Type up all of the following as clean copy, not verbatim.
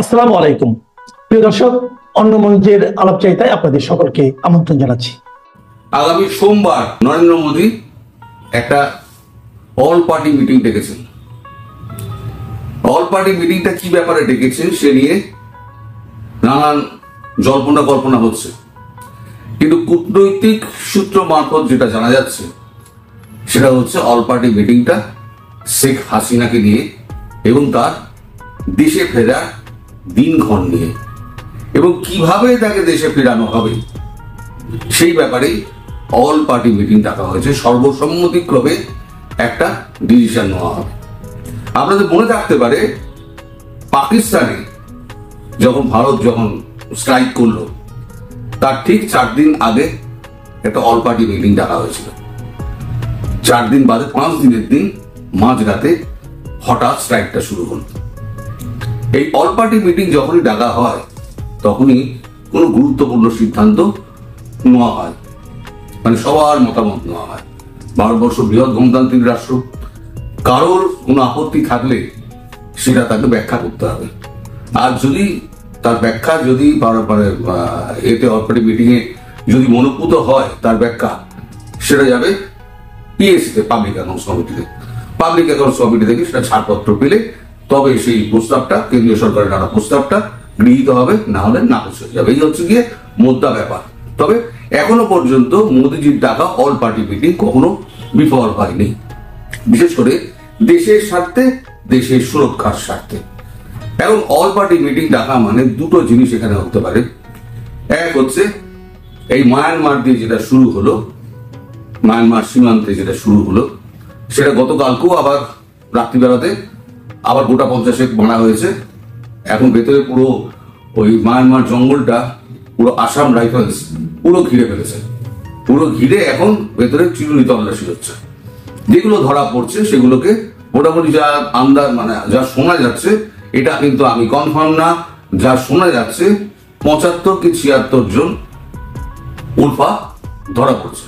আসসালামু আলাইকুম প্রিয় দর্শক, অন্য মঞ্চের আলাপচারিতায় আপনাদের সকলকে আমন্ত্রণ জানাচ্ছি। আগামী সোমবার নরেন্দ্র মোদী একটা অল পার্টি মিটিং ডেকেছেন। অল পার্টি মিটিংটা কি ব্যাপারে ডেকেছেন সে নিয়ে নানান জল্পনা কল্পনা হচ্ছে, কিন্তু কূটনৈতিক সূত্র মারফত যেটা জানা যাচ্ছে সেটা হচ্ছে অল পার্টি মিটিংটা শেখ হাসিনাকে নিয়ে এবং তার দেশে ফেরার দিনক্ষণ নিয়ে এবং কিভাবে তাকে দেশে ফেরানো হবে সেই ব্যাপারে অল পার্টি মিটিং ডাকা হয়েছে। সর্বসম্মতিক্রমে একটা ডিসিশন নেওয়া হবে। আপনাদের মনে থাকতে পারে পাকিস্তানে ভারত যখন স্ট্রাইক করলো তার ঠিক 4 দিন আগে একটা অল পার্টি মিটিং ডাকা হয়েছিল। 4 দিন বাদে 5 দিনের দিন মাঝরাতে হঠাৎ স্ট্রাইকটা শুরু হলো। এই অল পার্টি মিটিং যখনই ডাকা হয় তখনই কোনো গুরুত্বপূর্ণ সিদ্ধান্ত নেওয়া হয়, মানে সবার মতামত নেওয়া হয়। ভারতবর্ষ বৃহৎ গণতান্ত্রিক রাষ্ট্র, কারোর কোনো আপত্তি থাকলে সেটা তাকে ব্যাখ্যা করতে হবে। আর যদি তার ব্যাখ্যা যদি এতে অল পার্টি মিটিং এ যদি মনোপুত হয় তার ব্যাখ্যা, সেটা যাবে পিএসসিতে, পাবলিক অ্যাকাউন্টস কমিটিতে। পাবলিক অ্যাকাউন্টস কমিটি থেকে সেটা ছাড়পত্র পেলে তবে সেই প্রস্তাবটা, কেন্দ্রীয় সরকারের নানা প্রস্তাবটা গৃহীত হবে, না হলে নাকচ হয়ে যাবে। এই হচ্ছে গিয়ে মোদ্দা ব্যাপার। তবে এখনো পর্যন্ত মোদীজির ডাকা অল পার্টি মিটিং কখনো বিফল হয়নি, বিশেষ করে দেশের স্বার্থে, দেশের সুরক্ষার স্বার্থে। এখন অল পার্টি মিটিং ডাকা মানে দুটো জিনিস এখানে হতে পারে। এক হচ্ছে এই মায়ানমার দিয়ে যেটা শুরু হলো, মায়ানমার সীমান্তে যেটা শুরু হলো, সেটা গতকালকেও আবার রাত্রিবেলাতে আবার গোটা 50 মারা হয়েছে। এখন ভেতরে পুরো ওই মায়ানমার জঙ্গলটা পুরো আসাম রাইফেলস পুরো ঘিরে ফেলেছে। পুরো ঘিরে এখন ভেতরে চিরুনি তল্লাশি হচ্ছে। যেগুলো ধরা পড়ছে সেগুলোকে মোটামুটি যা আন্দাজ, মানে যা শোনা যাচ্ছে, এটা কিন্তু আমি কনফার্ম না, যা শোনা যাচ্ছে 75 কি 76 জন উলফা ধরা পড়ছে।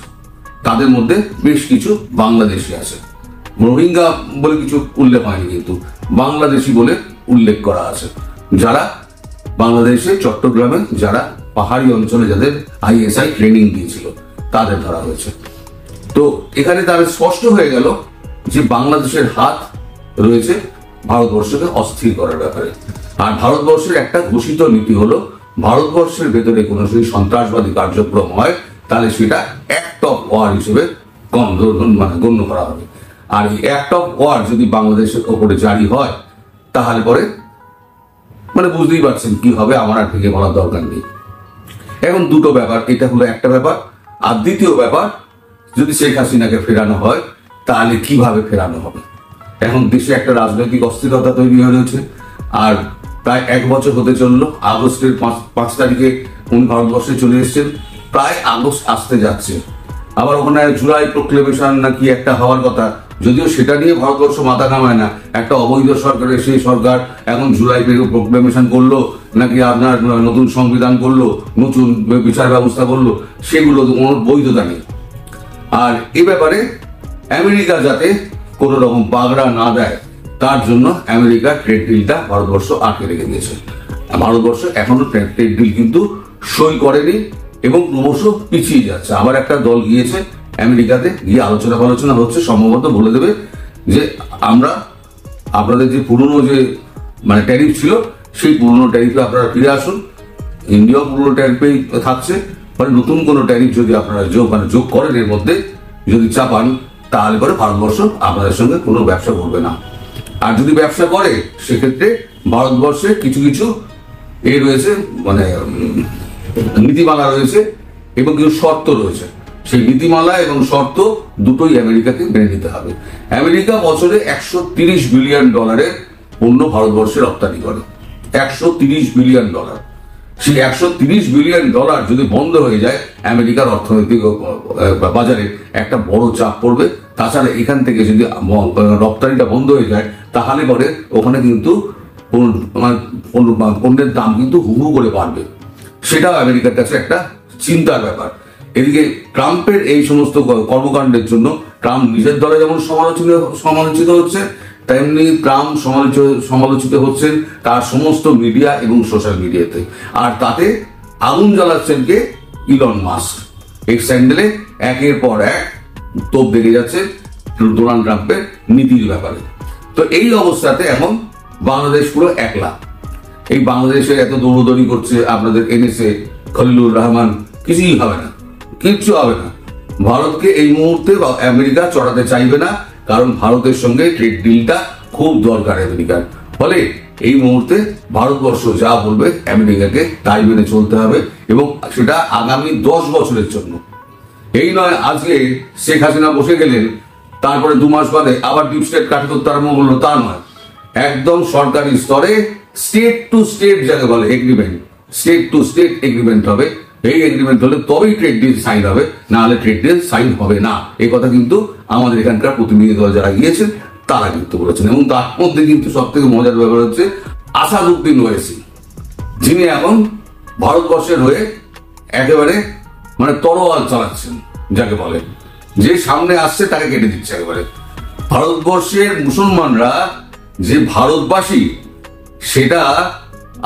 তাদের মধ্যে বেশ কিছু বাংলাদেশি আছে। রোহিঙ্গা বলে কিছু উল্লেখ হয়নি, কিন্তু বাংলাদেশি বলে উল্লেখ করা আছে, যারা বাংলাদেশে চট্টগ্রামে যারা পাহাড়ি অঞ্চলে যাদের আইএসআই ট্রেনিং দিয়েছিল তাদের ধরা হয়েছে। তো এখানে তার স্পষ্ট হয়ে গেল যে বাংলাদেশের হাত রয়েছে ভারতবর্ষকে অস্থির করার ব্যাপারে। আর ভারতবর্ষের একটা ঘোষিত নীতি হলো, ভারতবর্ষের ভেতরে কোনো যদি সন্ত্রাসবাদী কার্যক্রম হয় তাহলে সেটা অ্যাক্ট অফ ওয়ার হিসেবে গণ্য করা হবে। আর এই অ্যাক্ট অফ ওয়ার যদি বাংলাদেশের ওপরে জারি হয় তাহলে পরে বুঝতেই পারছেন কি হবে, আমার আর থেকে বলার দরকার নেই। এখন দুটো ব্যাপার, এটা হলো একটা ব্যাপার। আর দ্বিতীয় ব্যাপার, যদি শেখ হাসিনাকে ফেরানো হয় তাহলে কিভাবে ফেরানো হবে। এখন দেশে একটা রাজনৈতিক অস্থিরতা তৈরি হয়ে রয়েছে। আর প্রায় 1 বছর হতে চললো। আগস্টের 5 তারিখে উনি ভারতবর্ষে চলে এসেছেন, প্রায় আগস্ট আসতে যাচ্ছে। আবার ওখানে জুলাই প্রোক্লেমেশন নাকি একটা হওয়ার কথা, যদিও সেটা নিয়ে ভারতবর্ষ মাথা ঘামায় না। একটা অবৈধ সরকারের সেই সরকার এখন জুলাই প্রোক্লেমেশন করলো, নাকি আপনার নতুন সংবিধান করলো, নতুন বিচার ব্যবস্থা করলো, সেগুলো কোনো বৈধতা নেই। আর এ ব্যাপারে আমেরিকা যাতে কোনো রকম পাগড়া না দেয় তার জন্য আমেরিকা ট্রেড ডিলটা ভারতবর্ষ আটকে রেখে দিয়েছে। ভারতবর্ষ এখনো ট্রেড ডিল কিন্তু সই করেনি এবং ক্রমশ পিছিয়ে যাচ্ছে। আবার একটা দল গিয়েছে আমেরিকাতে, গিয়ে আলোচনা হচ্ছে, সম্ভবত বলে দেবে যে আমরা আপনাদের যে পুরনো যে ট্যারিফ ছিল সেই পুরনো ট্যারিফে আপনারা ফিরে আসুন। ইন্ডিয়াও পুরনো ট্যারিফেই থাকছে, নতুন কোনো ট্যারিফ যদি আপনারা যোগ করেন, এর মধ্যে যদি চাপান, তাহলে পরে ভারতবর্ষ আপনাদের সঙ্গে কোনো ব্যবসা করবে না। আর যদি ব্যবসা করে সেক্ষেত্রে ভারতবর্ষে কিছু কিছু রয়েছে, নীতিমালা রয়েছে এবং কিছু শর্ত রয়েছে। সেই নীতিমালা এবং শর্ত দুটোই আমেরিকাকে মেনে নিতে হবে। আমেরিকা বছরে $130 বিলিয়ন পণ্য ভারতবর্ষে রপ্তানি করে। $130 বিলিয়ন। সেই $130 বিলিয়ন যদি বন্ধ হয়ে যায়, আমেরিকার অর্থনৈতিক বাজারে একটা বড় চাপ পড়বে। তাছাড়া এখান থেকে যদি রপ্তানিটা বন্ধ হয়ে যায় তাহলে পরে ওখানে কিন্তু পণ্যের দাম কিন্তু হু করে বাড়বে। সেটাও আমেরিকার কাছে একটা চিন্তার ব্যাপার। এদিকে ট্রাম্পের এই সমস্ত কর্মকাণ্ডের জন্য ট্রাম্প নিজের দলে যেমন সমালোচিত হচ্ছে, তেমনি ট্রাম্প সমালোচিত হচ্ছেন তার সমস্ত মিডিয়া এবং সোশ্যাল মিডিয়াতে। আর তাতে আগুন জ্বালাচ্ছেন কে? Elon Musk. এক্স হ্যান্ডেলে একের পর এক তোপ দেখে যাচ্ছে ডোনাল্ড ট্রাম্পের নীতির ব্যাপারে। তো এই অবস্থাতে এখন বাংলাদেশ পুরো একলা। এই বাংলাদেশে এত দৌড়দৌড়ি করছে আপনাদের এনএসএ, খলিলুর রহমান, কিছুই হবে না, কিচ্ছু হবে না। ভারতকে এই মুহূর্তে আমেরিকা চড়াতে চাইবে না, কারণ ভারতের সঙ্গে ট্রেড ডিলটা খুব দরকার আমেরিকার। ফলে এই মুহূর্তে ভারতবর্ষ যা বলবে আমেরিকাকে তাই মেনে চলতে হবে, এবং সেটা আগামী 10 বছরের জন্য। এই নয় আজকে শেখ হাসিনা বসে গেলেন, তারপরে 2 মাস বাদে আবার ডিপ স্টেট কাটি করতে আরম্ভ করলো, তা নয়। একদম সরকারি স্তরে স্টেট টু স্টেট যাকে বলে agreement, state to state agreement হবে। এই এগ্রিমেন্ট হলে তবেই ট্রেড ডিল সাইন হবে, না হলে ট্রেড ডিল সাইন হবে না। এই কথা কিন্তু আমাদের এখানকার প্রতিনিধি দল যারা গিয়েছেন তারা কিন্তু বলেছেন। এবং তার মধ্যে কিন্তু সব থেকে মজার ব্যাপার হচ্ছে আসাদুদ্দিন ওয়েসি, যিনি এখন ভারতবর্ষের হয়ে একেবারে মানে তরোয়াল চালাচ্ছেন যাকে বলে, যে সামনে আসছে তাকে কেটে দিচ্ছে একেবারে। ভারতবর্ষের মুসলমানরা যে ভারতবাসী সেটা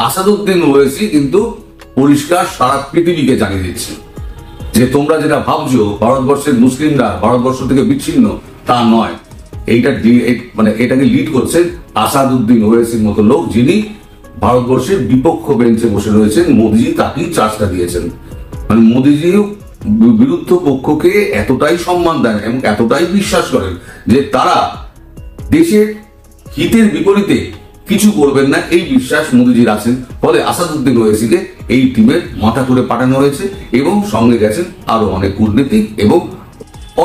আসাদুদ্দিন ওয়েসি কিন্তু পরিষ্কার সারা পৃথিবীকে জানিয়ে দিচ্ছে যে তোমরা যেটা ভাবছো ভারতবর্ষের মুসলিমরা ভারতবর্ষ থেকে বিচ্ছিন্ন, তা নয়। এইটা মানে এটাকে লিড করছেন আসাদুদ্দিন ওয়েসির মতো লোক, যিনি ভারতবর্ষের বিপক্ষ বেঞ্চে বসে রয়েছেন। মোদিজি তাকেই চার্জটা দিয়েছেন। মানে মোদিজি বিরুদ্ধ পক্ষকে এতটাই সম্মান দেন এবং এতটাই বিশ্বাস করেন যে তারা দেশের হিতের বিপরীতে কিছু করবেন না, এই বিশ্বাস মোদিজির আছেন। ফলে আসাদুদ্দিন ওয়েসিকে এই টিমের মাথা করে পাঠানো হয়েছে, এবং সঙ্গে গেছেন আরো অনেক কূটনীতিক এবং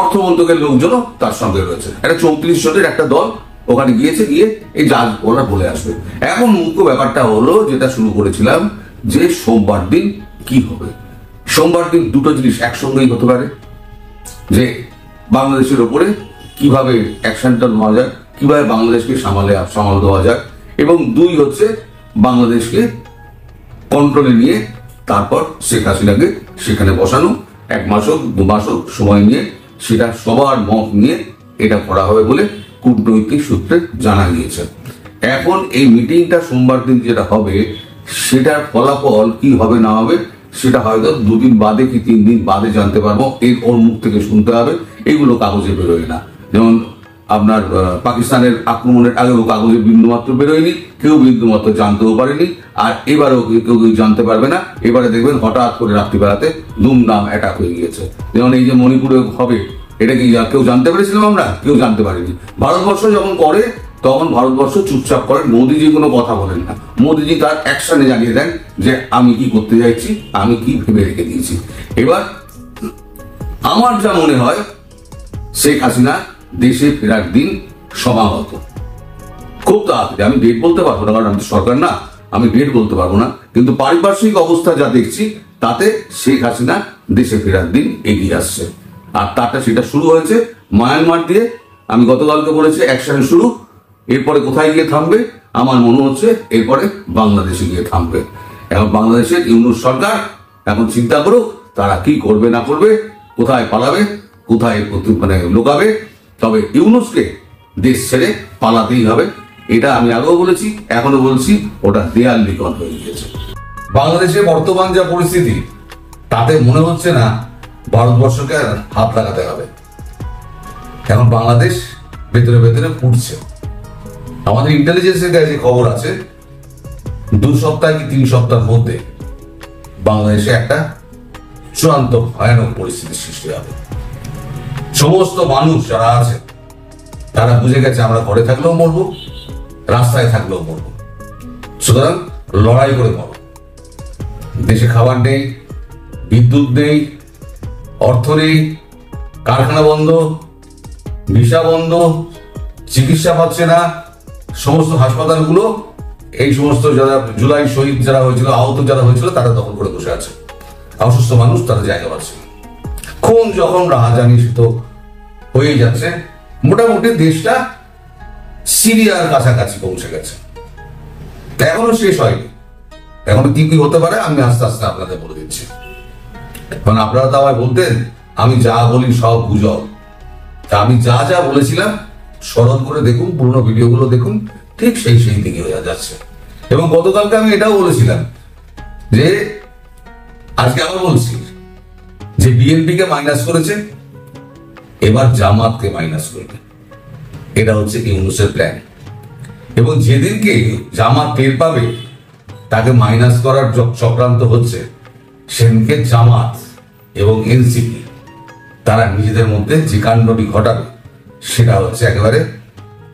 অর্থমন্ত্রকের লোকজনও তার সঙ্গে রয়েছে। একটা 34 জনের একটা দল ওখানে গিয়েছে, গিয়ে এই জাজ ওরা বলে আসবে। এখন মুখ্য ব্যাপারটা হলো যেটা শুরু করেছিলাম, যে সোমবার দিন কি হবে। সোমবার দিন দুটো জিনিস একসঙ্গেই হতে পারে, যে বাংলাদেশের ওপরে কিভাবে অ্যাকশনটা নেওয়া যায়, কিভাবে বাংলাদেশকে সামাল দেওয়া যায়, এবং 2 হচ্ছে বাংলাদেশকে কন্ট্রোলে নিয়ে তারপর শেখ হাসিনাকে সেখানে বসানো। 1 মাস হোক 2 মাস হোক সময় নিয়ে সেটা সবার মত নিয়ে এটা করা হবে বলে কূটনৈতিক সূত্রে জানা গিয়েছে। এখন এই মিটিংটা সোমবার দিন যেটা হবে, সেটার ফলাফল কি হবে না হবে সেটা হয়তো 2 দিন বাদে কি 3 দিন বাদে জানতে পারবো। ওর মুখ থেকে শুনতে হবে, এগুলো কাগজে বেরোয় না। যেমন আপনার পাকিস্তানের আক্রমণের আগেও কাগজে বিন্দুমাত্র বেরোয়নি, কেউ বিন্দুমাত্র জানতেও পারেনি, আর এবারেও কেউ জানতে পারবে না। এবারে দেখবেন হঠাৎ করে রাত্রিবেলাতে দুমদাম অ্যাটাক হয়ে গিয়েছে। যেমন এই যে মণিপুরে হবে, এটা কি কেউ জানতে পেরেছিলাম? আমরা কেউ জানতে পারিনি। ভারতবর্ষ যখন করে তখন ভারতবর্ষ চুপচাপ করেন, মোদিজি কোনো কথা বলেন না। মোদিজি তার অ্যাকশনে জানিয়ে দেন যে আমি কি করতে যাচ্ছি, আমি কি ভেবে রেখে দিয়েছি। এবার আমার যা মনে হয়, শেখ হাসিনা দেশে ফেরার দিন সমাগত খুব তাড়াতাড়ি। আমি ডেট বলতে পারবো না, কারণ আমি সরকার না, আমি ডেট বলতে পারবো না। কিন্তু পারিপার্শ্বিক অবস্থা যা দেখছি তাতে শেখ হাসিনা দেশে ফেরার দিন এগিয়ে আসছে। আর তারটা সেটা শুরু হয়েছে মায়ানমার দিয়ে। আমি গতকালকে বলেছি অ্যাকশন শুরু, এরপরে কোথায় গিয়ে থামবে আমার মনে হচ্ছে এরপরে বাংলাদেশে গিয়ে থামবে। এখন বাংলাদেশের ইউনূস সরকার এখন চিন্তা করুক তারা কি করবে না করবে, কোথায় পালাবে, কোথায় মানে লুকাবে। তবে ইউনূসকে দেশ ছেড়ে পালাতেই হবে, এটা আমি আগেও বলেছি, এখনো বলছি। ওটা দেয়াল লিখন হয়ে গিয়েছে। বাংলাদেশের বর্তমান যা পরিস্থিতি তাতে মনে হচ্ছে না ভারতবর্ষকে হাত লাগাতে হবে। এখন বাংলাদেশ ভেতরে ভেতরে ফুটছে। আমাদের ইন্টেলিজেন্সের কাছে খবর আছে 2 সপ্তাহ কি 3 সপ্তাহের মধ্যে বাংলাদেশে একটা চূড়ান্ত ভয়ানক পরিস্থিতির সৃষ্টি হবে। সমস্ত মানুষ যারা আছে তারা বুঝে গেছে আমরা ঘরে থাকলেও মরবো, রাস্তায় থাকলেও মরবো, সুতরাং লড়াই করে মরবো। দেশে খাবার নেই, বিদ্যুৎ নেই, অর্থ নেই, কারখানা বন্ধ, ভিসা বন্ধ, চিকিৎসা পাচ্ছে না। সমস্ত হাসপাতালগুলো এই সমস্ত যারা জুলাই শহীদ যারা হয়েছিল, আহত যারা হয়েছিল তারা দখল করে বসে আছে। অসুস্থ মানুষ তারা জায়গা পাচ্ছে। খুন যখন রাহাজানি তো হয়ে যাচ্ছে, মোটামুটি দেশটা সিরিয়ার কাছাকাছি পৌঁছে গেছে। এখনো শেষ হয়নি, এখনো কি কি হতে পারে আমি আস্তে আস্তে আপনাদের বলে দিচ্ছি। কারণ আপনারা তো আমায় বলতেন আমি যা বলি সব গুজব। আমি যা যা বলেছিলাম স্মরণ করে দেখুন, পুরোনো ভিডিওগুলো দেখুন, ঠিক সেই দিকে হয়ে যাচ্ছে। এবং গতকালকে আমি এটাও বলেছিলাম যে আজকে আবার বলছি যে বিএনপিকে মাইনাস করেছে, এবার জামাতকে মাইনাস করবে। এটা হচ্ছে ইউনূসের প্ল্যান। এবং যেদিনকে জামাত টের পাবে তাকে মাইনাস করার চক্রান্ত হচ্ছে, সেদিনকে জামাত এবং এনসিপি তারা নিজেদের মধ্যে যে কাণ্ডটি ঘটাবে সেটা হচ্ছে একেবারে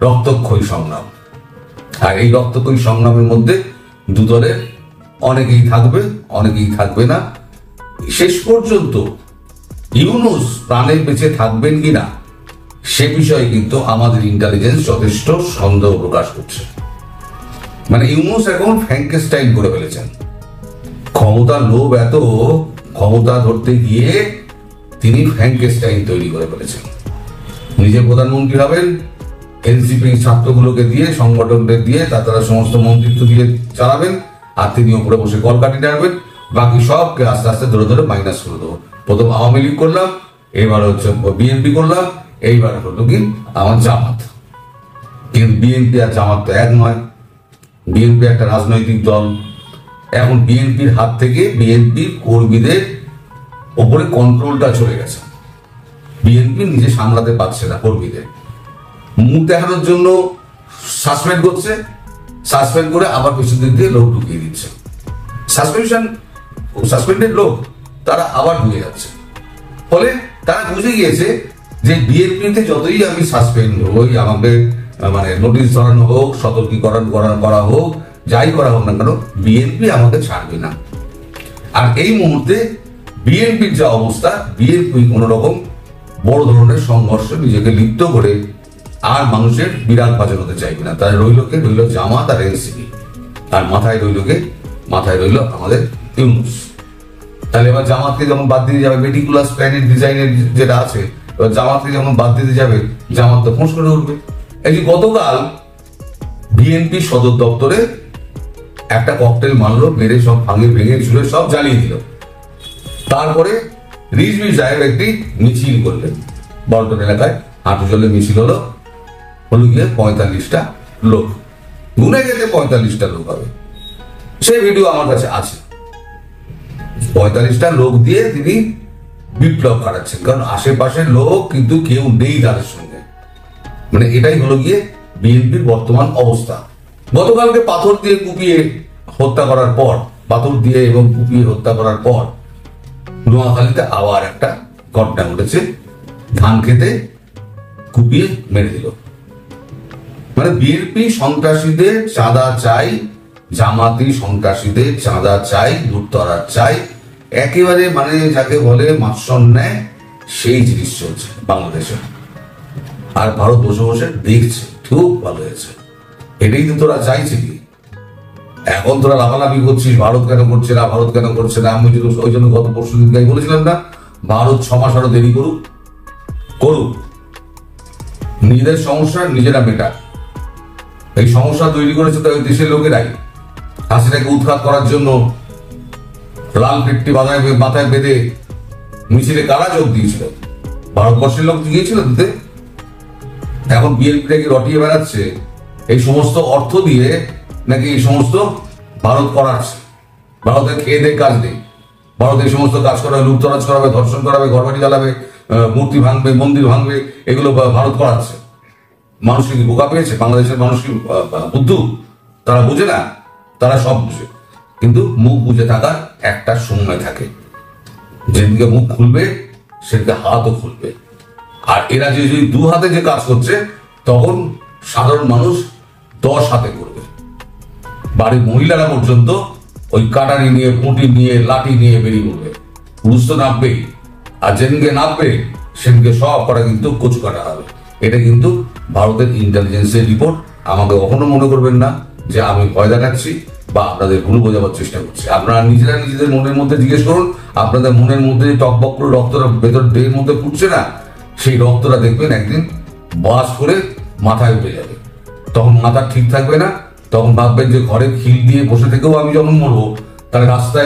রক্তক্ষয়ী সংগ্রাম। আর এই রক্তক্ষয়ী সংগ্রামের মধ্যে দুদলের অনেকেই থাকবে, অনেকেই থাকবে না। শেষ পর্যন্ত ইউনূস প্রাণে বেঁচে থাকবেন কিনা সে বিষয়ে কিন্তু আমাদের ইন্টেলিজেন্স যথেষ্ট সন্দেহ প্রকাশ করছে। মানে ইউনূস এখন ফ্র্যাঙ্কেনস্টাইন করে ফেলেছেন। ক্ষমতার লোভ এত, ক্ষমতা ধরতে গিয়ে তিনি ফ্র্যাঙ্কেনস্টাইন তৈরি করে ফেলেছেন। নিজে প্রধানমন্ত্রী হবেন, এনসিপি ছাত্রগুলোকে দিয়ে, সংগঠনদের দিয়ে, তারা সমস্ত মন্ত্রিত্ব দিয়ে চালাবেন, আর তিনি উপরে বসে কলকাঠি নাড়বেন। বাকি সবকে আস্তে আস্তে ধরে ধরে মাইনাস করে দেবো। প্রথম আওয়ামী লীগ করলাম, এবার হচ্ছে বিএনপি করলাম, এইবার হলো কি আমার জামাত। কিন্তু বিএনপি আর জামাত তো এক নয়। বিএনপি একটা রাজনৈতিক দল। এখন বিএনপির হাত থেকে বিএনপির কর্মীদের ওপরে কন্ট্রোলটা চলে গেছে। বিএনপি নিজে সামলাতে পারছে না কর্মীদের। মুখ দেখানোর জন্য সাসপেন্ড করছে, সাসপেন্ড করে আবার পেছন দিক দিয়ে লোক ঢুকিয়ে দিচ্ছে। সাসপেন্ডেড লোক তারা আবার ঢুকে যাচ্ছে। ফলে তারা বুঝে গিয়েছে যে বিএনপিতে যতই আমি সাসপেন্ড হই, আমাকে মানে নোটিশ ধরানো হোক, সতর্কীকরণ করা হোক, যাই করা হোক না কেন, বিএনপি আমাকে ছাড়বে না। আর এই মুহূর্তে বিএনপির যা অবস্থা, বিএনপি কোন রকম বড় ধরনের সংঘর্ষ নিজেকে লিপ্ত করে আর মানুষের বিরাট বাজার হতে চাইবে না। তাই রইল জামাত আর এনসিপি, আর মাথায় রইল আমাদের ইউনূস। তাহলে এবার জামাতকে যেমন বাদ দিতে যাবে, মেটিকুলাস প্ল্যানের ডিজাইনের যেটা আছে, এবার জামাতকে যেমন বাদ দিতে যাবে, জামাত তো ফোঁস করে উঠবে। এই যে গতকাল বিএনপি সদর দপ্তরে একটা ককটেল মারলো, মেরে সব ভেঙে ছুড়ে সব জ্বালিয়ে দিল। তারপরে রিজভি সাহেব একটি মিছিল করলেন বড়টন এলাকায়, হাঁটু জলে মিছিল হলো গিয়ে 45টা লোক, গুনে গেছে 45টা লোক হবে। সেই ভিডিও আমার কাছে আছে। 45টা লোক দিয়ে তিনি বিপ্লব কাটাচ্ছেন, কারণ আশেপাশের লোক কিন্তু কেউ নেই তাদের সঙ্গে। মানে এটাই হলো গিয়ে বিএনপির বর্তমান অবস্থা। গতকালকে পাথর দিয়ে কুপিয়ে হত্যা করার পর, নোয়াখালীতে আবার একটা ঘটনা ঘটেছে, ধান খেতে কুপিয়ে মেরে দিল। মানে বিএনপি সন্ত্রাসীদের চাঁদা চাই, জামাতি সন্ত্রাসীদের চাঁদা চাই, লুটতরা চাই, একেবারে মানে যাকে বলে মাৎসন্যায়, সেই জিনিস চলছে বাংলাদেশে। আর ভারত বসে বসে দেখছে, খুব ভালো হয়েছে। এটাই তো তোরা চাইছি কি? এখন তোরা লাফালাফি করছিস, ভারত কেন করছে না। আমি ওই জন্য গত পরশু দিন বলেছিলাম না, ভারত 6 মাস আরো দেরি করুক, নিজেদের সমস্যা নিজেরা মেটা। এই সমস্যা তৈরি করেছে তো দেশের লোকেরাই। হাসিনাকে উৎখাত করার জন্য লাল পেট্টি মাথায় বেঁধে মিছিলে কারা যোগ দিয়েছিল? ভারতবর্ষের লোক গিয়েছিল দিতে। এখন বিএনপিটাকে রটিয়ে বেড়াচ্ছে এই সমস্ত অর্থ দিয়ে, নাকি এই সমস্ত ভারত করাচ্ছে। ভারতের খেয়ে দেয় কাজ নেই। ভারত এই সমস্ত কাজ করাবে, লুটতরাজ করাবে, ধর্ষণ করাবে, ঘরবাড়ি জ্বালাবে, মূর্তি ভাঙবে, মন্দির ভাঙবে, এগুলো ভারত করাচ্ছে। মানুষকে কি বোকা পেয়েছে? বাংলাদেশের মানুষ কি বুদ্ধু? তারা বুঝে না, তারা সব বুঝে, কিন্তু মুখ বুঝে থাকার একটা সময় থাকে। যেদিকে মুখ খুলবে সেদিকে হাতও খুলবে। আর এরা যে 2 হাতে যে কাজ করছে, তখন সাধারণ মানুষ 10 হাতে করবে। বাড়ির মহিলারা পর্যন্ত ওই কাটারি নিয়ে, পুঁটি নিয়ে, লাঠি নিয়ে বেরিয়ে পড়বে। পুরুষ তো নামবেই, আর যেদিনকে নামবে সেদিনকে সব করা কিন্তু কচু কাটা হবে। এটা কিন্তু ভারতের ইন্টেলিজেন্সের রিপোর্ট। আমাকে কখনো মনে করবেন না যে আমি ভয় দেখাচ্ছি বা আপনাদের ভুল বোঝাবার চেষ্টা করছি। আপনারা নিজেরা নিজেদের মনের মধ্যে জিজ্ঞেস করুন, আপনাদের মনের মধ্যে টকবক করে রক্তটা ভেতর দেহের মধ্যে ফুটছে না, সেই রক্তটা দেখবেন একদিন বাস করে মাথায় উঠে যাবে। তখন মাথা ঠিক থাকবে না, তখন ভাববেন যে ঘরে খিল দিয়ে বসে থেকেও আমি যখন মরবো, তাহলে রাস্তায়